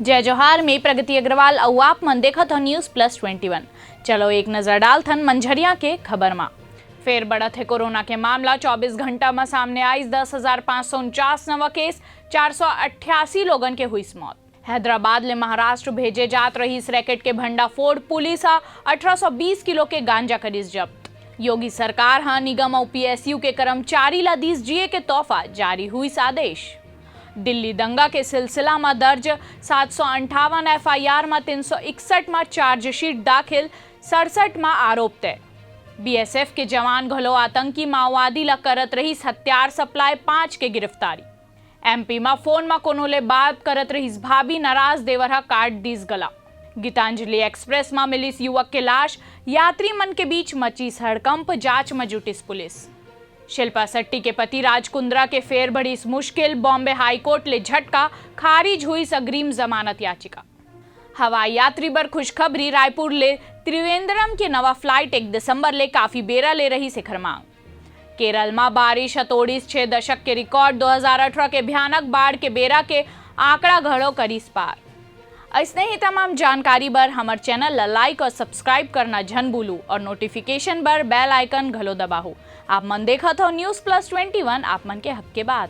जय जोहार में प्रगति अग्रवाल और आप मन देखत हो न्यूज प्लस 21। चलो एक नजर डाल थन मंझरिया के खबर में। फिर बढ़त है कोरोना के मामला। 24 घंटा में सामने आई 10,549 नवा केस, 488 लोगन के हुई मौत। हैदराबाद ले महाराष्ट्र भेजे जात रही इस रैकेट के भंडाफोड़। पुलिस 1820 किलो के गांजा करीस जब्त। योगी सरकार निगम और पीएसयू के कर्मचारी ला दीस जिए के तोहफा, जारी हुई आदेश। दिल्ली दंगा के सिलसिला में दर्ज 758 एफआईआर में 361 में चार्जशीट दाखिल, 67 में आरोप तय। बीएसएफ के जवान घलो आतंकी माओवादी ला करत रही हथियार सप्लाई, 5 के गिरफ्तारी। एमपी में फोन में कोनो ले बात करत रही भाभी, नाराज देवरा काट दीस गला। गीतांजलि एक्सप्रेस में मिली युवक के लाश, यात्री मन के बीच मची हड़कंप, जांच में जुटिस पुलिस। शिल्पा शेट्टी के पति राज कुंद्रा के फेर बढ़ी मुश्किल, बॉम्बे हाईकोर्ट ले झटका, खारिज हुई अग्रिम जमानत याचिका। हवाई यात्री बर खुशखबरी, रायपुर ले त्रिवेंद्रम के नवा फ्लाइट 1 दिसंबर ले काफी बेरा ले रही शिखर मांग। केरल में बारिश हतोड़ीस 6 दशक के रिकॉर्ड, 2018 के भयानक बाढ़ के बेरा के आंकड़ा घड़ो करीस पार। ऐसने ही तमाम जानकारी बर हमार चैनल ला लाइक और सब्सक्राइब करना झन भूलू और नोटिफिकेशन बर बेल आइकन घलो दबाहू। आप मन देखत हो न्यूज प्लस 21, आप मन के हक के बात।